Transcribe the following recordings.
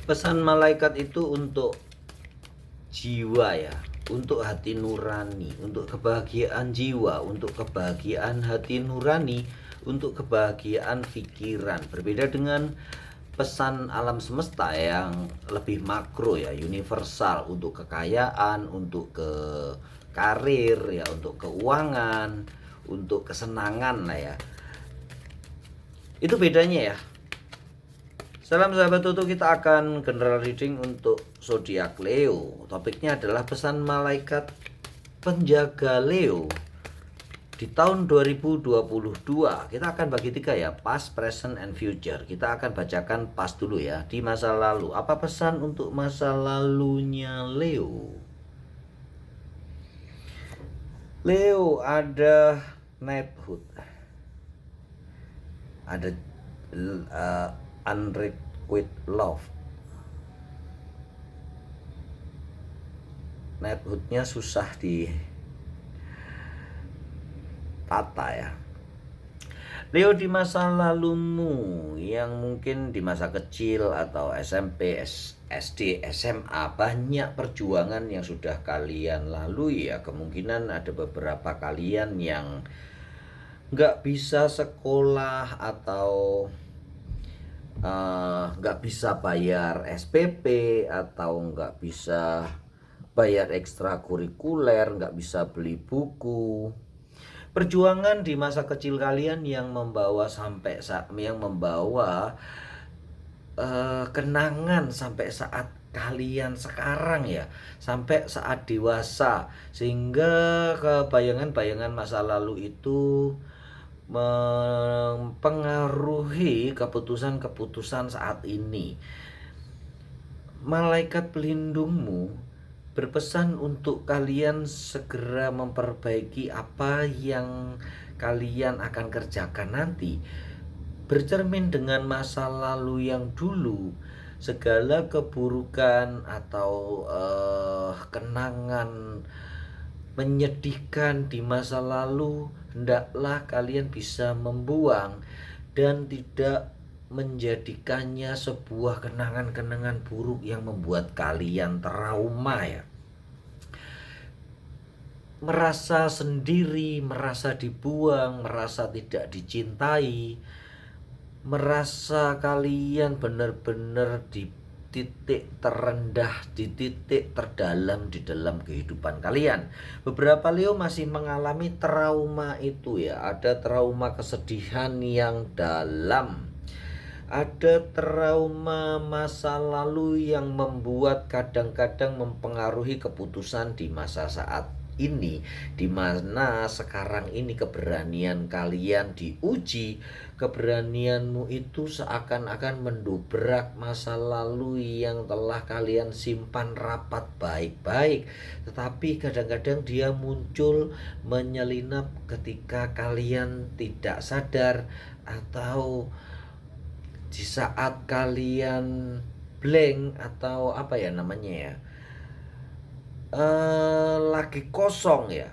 Pesan malaikat itu untuk jiwa ya, untuk hati nurani, untuk kebahagiaan jiwa, untuk kebahagiaan hati nurani, untuk kebahagiaan pikiran. Berbeda dengan pesan alam semesta yang lebih makro ya, universal, untuk kekayaan, untuk karir ya, untuk keuangan, untuk kesenangan lah ya. Itu bedanya ya. Salam sahabat Tutu, kita akan general reading untuk zodiak Leo. Topiknya adalah pesan malaikat penjaga Leo di tahun 2022. Kita akan bagi tiga ya, past, present, and future. Kita akan bacakan past dulu ya, di masa lalu. Apa pesan untuk masa lalunya Leo? Leo ada knighthood, ada unrequited love. Knighthoodnya susah ditata ya. Leo, di masa lalumu yang mungkin di masa kecil atau SMP, SD, SMA, banyak perjuangan yang sudah kalian lalui ya. Kemungkinan ada beberapa kalian yang nggak bisa sekolah atau nggak bisa bayar SPP, atau nggak bisa bayar ekstrakurikuler, nggak bisa beli buku. Perjuangan di masa kecil kalian yang membawa kenangan sampai saat kalian sekarang ya, sampai saat dewasa, sehingga kebayangan-bayangan masa lalu itu mempengaruhi keputusan-keputusan saat ini. Malaikat pelindungmu berpesan untuk kalian segera memperbaiki apa yang kalian akan kerjakan nanti, bercermin dengan masa lalu yang dulu. Segala keburukan atau kenangan menyedihkan di masa lalu hendaklah kalian bisa membuang dan tidak menjadikannya sebuah kenangan-kenangan buruk yang membuat kalian trauma ya. Merasa sendiri, merasa dibuang, merasa tidak dicintai, merasa kalian benar-benar di titik terendah, di titik terdalam di dalam kehidupan kalian. Beberapa Leo masih mengalami trauma itu ya. Ada trauma kesedihan yang dalam, ada trauma masa lalu yang membuat kadang-kadang mempengaruhi keputusan di masa saat ini, di mana sekarang ini keberanian kalian diuji. Keberanianmu itu seakan-akan mendobrak masa lalu yang telah kalian simpan rapat baik-baik, tetapi kadang-kadang dia muncul menyelinap ketika kalian tidak sadar, atau di saat kalian blank, atau apa ya namanya ya, lagi kosong ya.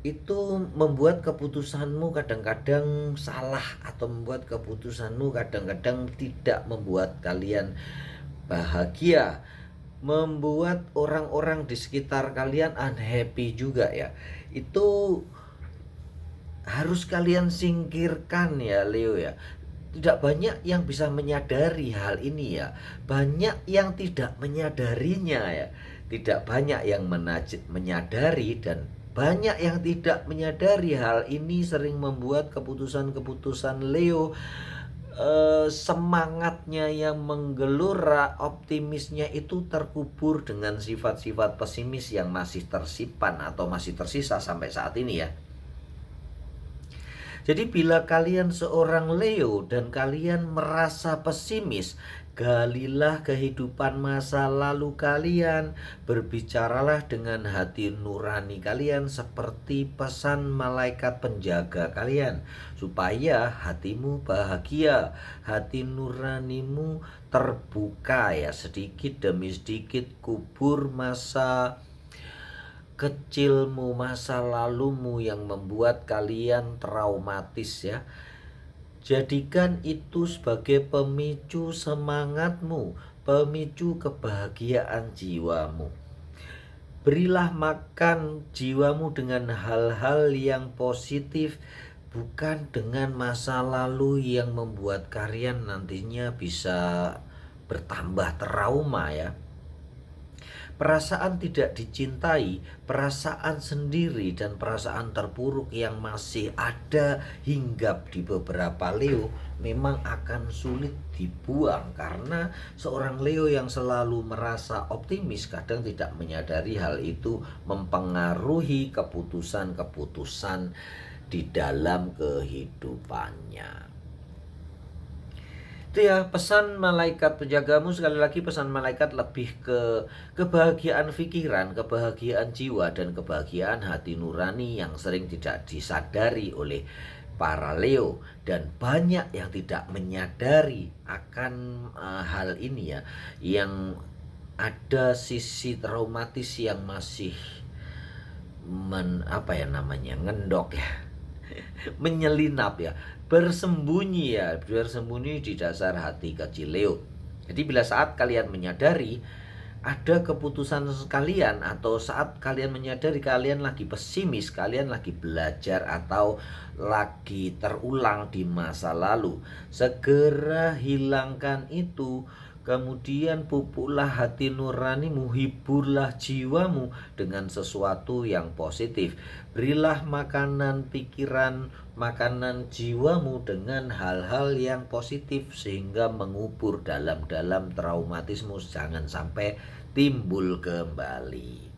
Itu membuat keputusanmu kadang-kadang salah, atau membuat keputusanmu kadang-kadang tidak membuat kalian bahagia, membuat orang-orang di sekitar kalian unhappy juga ya. Itu harus kalian singkirkan ya Leo ya. Tidak banyak yang bisa menyadari hal ini ya. Banyak yang tidak menyadarinya ya. Tidak banyak yang menyadari, dan banyak yang tidak menyadari hal ini sering membuat keputusan-keputusan Leo semangatnya yang menggelora, optimisnya itu terkubur dengan sifat-sifat pesimis yang masih tersimpan atau masih tersisa sampai saat ini ya. Jadi bila kalian seorang Leo dan kalian merasa pesimis, galilah kehidupan masa lalu kalian. Berbicaralah dengan hati nurani kalian seperti pesan malaikat penjaga kalian, supaya hatimu bahagia, hati nuranimu terbuka ya. Sedikit demi sedikit kubur masa kecilmu, masa lalumu yang membuat kalian traumatis ya. Jadikan itu sebagai pemicu semangatmu, pemicu kebahagiaan jiwamu. Berilah makan jiwamu dengan hal-hal yang positif, bukan dengan masa lalu yang membuat kalian nantinya bisa bertambah trauma ya. Perasaan tidak dicintai, perasaan sendiri dan perasaan terpuruk yang masih ada hinggap di beberapa Leo memang akan sulit dibuang, karena seorang Leo yang selalu merasa optimis kadang tidak menyadari hal itu mempengaruhi keputusan-keputusan di dalam kehidupannya. Itu ya pesan malaikat penjagamu. Sekali lagi, pesan malaikat lebih ke kebahagiaan pikiran, kebahagiaan jiwa, dan kebahagiaan hati nurani yang sering tidak disadari oleh para Leo, dan banyak yang tidak menyadari akan hal ini ya, yang ada sisi traumatis yang masih ngendok ya, menyelinap ya, bersembunyi di dasar hati kecil Leo. Jadi bila saat kalian menyadari ada keputusan kalian, atau saat kalian menyadari kalian lagi pesimis, kalian lagi belajar atau lagi terulang di masa lalu, segera hilangkan itu. Kemudian pupuklah hati nuranimu, hiburlah jiwamu dengan sesuatu yang positif. Berilah makanan pikiran, makanan jiwamu dengan hal-hal yang positif, sehingga mengubur dalam-dalam traumatismu jangan sampai timbul kembali.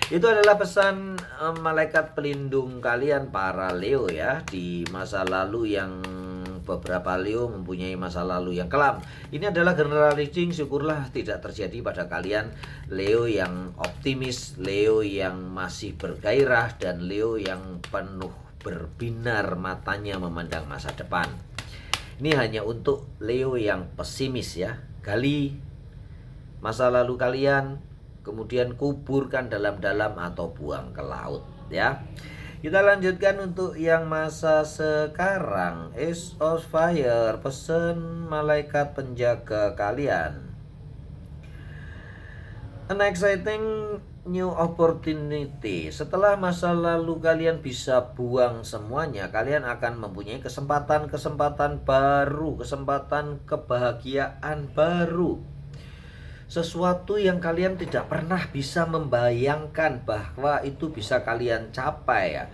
Itu adalah pesan malaikat pelindung kalian para Leo ya, di masa lalu yang beberapa Leo mempunyai masa lalu yang kelam. Ini adalah general reading, syukurlah tidak terjadi pada kalian Leo yang optimis, Leo yang masih bergairah, dan Leo yang penuh berbinar matanya memandang masa depan. Ini hanya untuk Leo yang pesimis ya. Gali masa lalu kalian, kemudian kuburkan dalam-dalam atau buang ke laut ya. Kita lanjutkan untuk yang masa sekarang. Ace of Fire, pesan malaikat penjaga kalian. An exciting new opportunity. Setelah masa lalu kalian bisa buang semuanya, kalian akan mempunyai kesempatan-kesempatan baru, kesempatan kebahagiaan baru. Sesuatu yang kalian tidak pernah bisa membayangkan bahwa itu bisa kalian capai ya.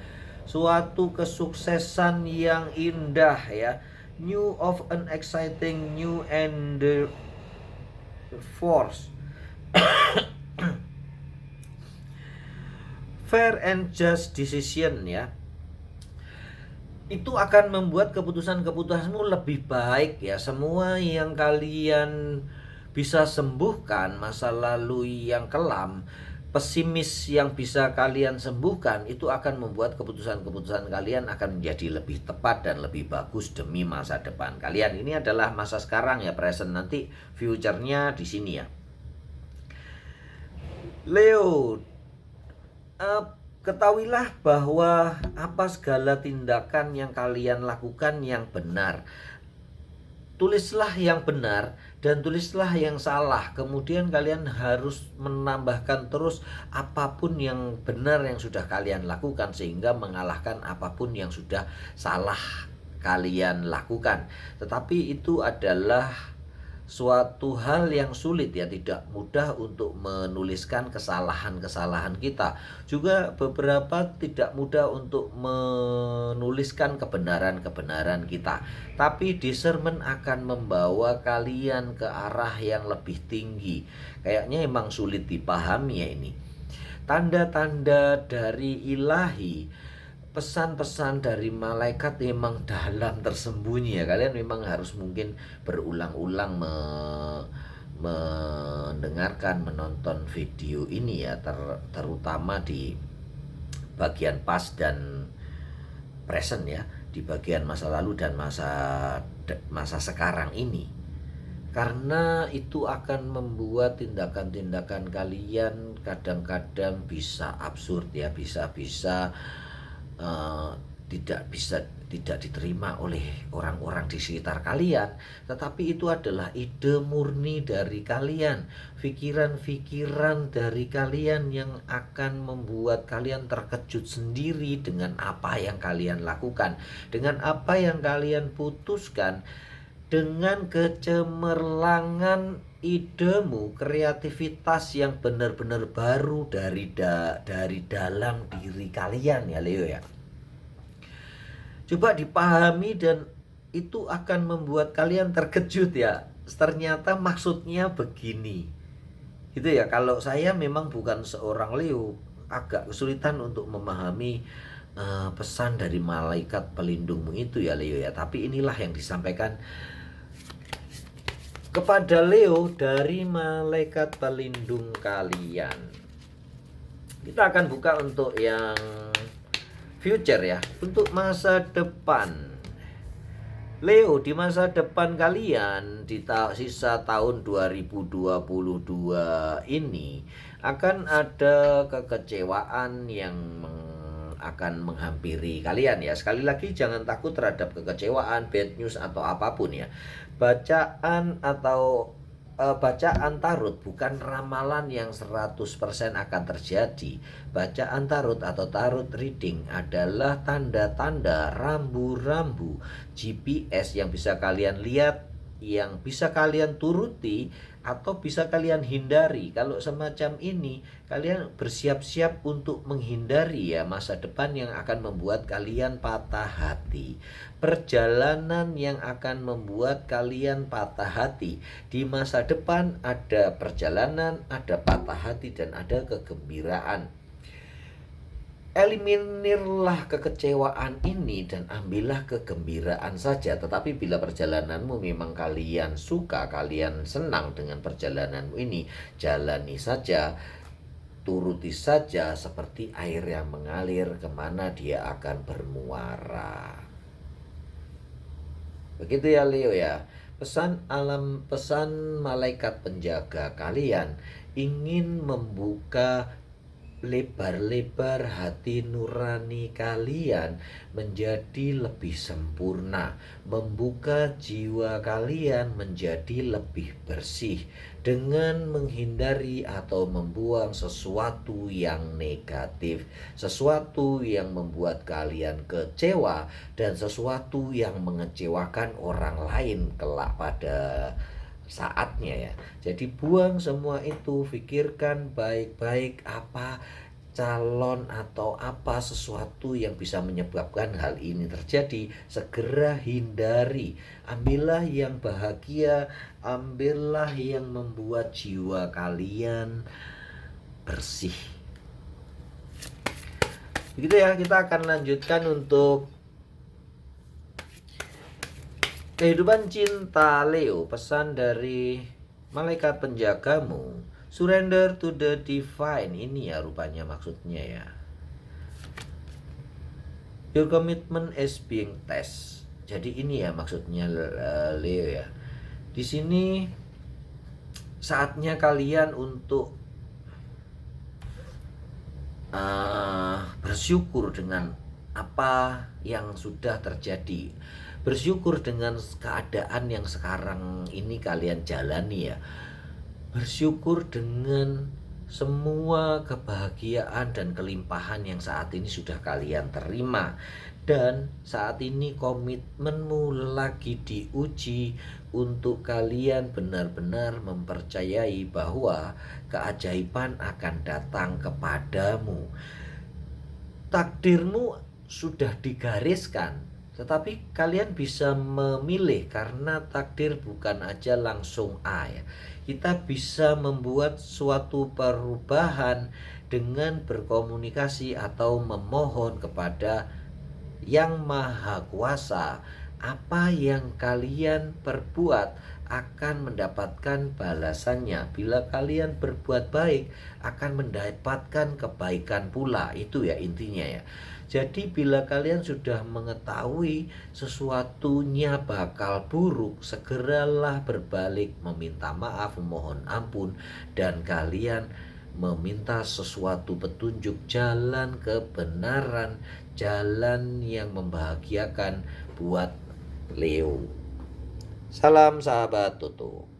Suatu kesuksesan yang indah ya. New of an exciting new and force. Fair and just decision ya. Itu akan membuat keputusan-keputusanmu lebih baik ya. Semua yang kalian bisa sembuhkan, masa lalu yang kelam, pesimis yang bisa kalian sembuhkan, itu akan membuat keputusan-keputusan kalian akan menjadi lebih tepat dan lebih bagus demi masa depan kalian. Ini adalah masa sekarang ya, present, nanti future-nya di sini ya. Leo, ketahuilah bahwa apa segala tindakan yang kalian lakukan yang benar. Tulislah yang benar dan tulislah yang salah. Kemudian kalian harus menambahkan terus apapun yang benar yang sudah kalian lakukan, sehingga mengalahkan apapun yang sudah salah kalian lakukan. Tetapi itu adalah suatu hal yang sulit ya, tidak mudah untuk menuliskan kesalahan-kesalahan kita. Juga beberapa tidak mudah untuk menuliskan kebenaran-kebenaran kita. Tapi discernment akan membawa kalian ke arah yang lebih tinggi. Kayaknya emang sulit dipahami ya ini. Tanda-tanda dari ilahi, pesan-pesan dari malaikat memang dalam tersembunyi ya. Kalian memang harus mungkin berulang-ulang mendengarkan, menonton video ini ya, terutama di bagian past dan present ya, di bagian masa lalu dan masa sekarang ini. Karena itu akan membuat tindakan-tindakan kalian kadang-kadang bisa absurd ya, bisa tidak diterima oleh orang-orang di sekitar kalian, tetapi itu adalah ide murni dari kalian, pikiran-pikiran dari kalian yang akan membuat kalian terkejut sendiri dengan apa yang kalian lakukan, dengan apa yang kalian putuskan, dengan kecemerlangan idemu, kreativitas yang benar-benar baru dari dalam diri kalian ya Leo ya. Coba dipahami dan itu akan membuat kalian terkejut ya. Ternyata maksudnya begini. Gitu ya, kalau saya memang bukan seorang Leo, agak kesulitan untuk memahami pesan dari malaikat pelindungmu itu ya Leo ya. Tapi inilah yang disampaikan kepada Leo dari malaikat pelindung kalian. Kita akan buka untuk yang future ya, untuk masa depan. Leo, di masa depan kalian di sisa tahun 2022 ini akan ada kekecewaan yang akan menghampiri kalian ya. Sekali lagi jangan takut terhadap kekecewaan, bad news atau apapun ya. Bacaan tarot bukan ramalan yang 100% akan terjadi. Bacaan tarot atau tarot reading adalah tanda-tanda, rambu-rambu, GPS yang bisa kalian lihat, yang bisa kalian turuti atau bisa kalian hindari. Kalau semacam ini, kalian bersiap-siap untuk menghindari ya masa depan yang akan membuat kalian patah hati. Perjalanan yang akan membuat kalian patah hati. Di masa depan ada perjalanan, ada patah hati, dan ada kegembiraan. Eliminirlah kekecewaan ini dan ambillah kegembiraan saja. Tetapi bila perjalananmu memang kalian suka, kalian senang dengan perjalananmu ini, jalani saja, turuti saja seperti air yang mengalir kemana dia akan bermuara. Begitu ya Leo ya. Pesan malaikat penjaga kalian ingin membuka lebar-lebar hati nurani kalian menjadi lebih sempurna, membuka jiwa kalian menjadi lebih bersih dengan menghindari atau membuang sesuatu yang negatif, sesuatu yang membuat kalian kecewa, dan sesuatu yang mengecewakan orang lain kelak pada saatnya ya. Jadi buang semua itu, pikirkan baik-baik apa calon atau apa sesuatu yang bisa menyebabkan hal ini terjadi, segera hindari. Ambillah yang bahagia, ambillah yang membuat jiwa kalian bersih. Begitu ya, kita akan lanjutkan untuk kehidupan cinta Leo. Pesan dari malaikat penjagamu, surrender to the divine. Ini ya rupanya maksudnya ya. Your commitment is being tested. Jadi ini ya maksudnya Leo ya. Di sini saatnya kalian untuk bersyukur dengan apa yang sudah terjadi. Bersyukur dengan keadaan yang sekarang ini kalian jalani ya. Bersyukur dengan semua kebahagiaan dan kelimpahan yang saat ini sudah kalian terima. Dan saat ini komitmenmu lagi diuji untuk kalian benar-benar mempercayai bahwa keajaiban akan datang kepadamu. Takdirmu sudah digariskan, tetapi kalian bisa memilih karena takdir bukan aja langsung A ya. Kita bisa membuat suatu perubahan dengan berkomunikasi atau memohon kepada Yang Maha Kuasa. Apa yang kalian perbuat akan mendapatkan balasannya. Bila kalian berbuat baik, akan mendapatkan kebaikan pula. Itu ya intinya ya. Jadi bila kalian sudah mengetahui sesuatunya bakal buruk, segeralah berbalik, meminta maaf, memohon ampun, dan kalian meminta sesuatu petunjuk jalan kebenaran, jalan yang membahagiakan buat Leo. Salam sahabat Toto.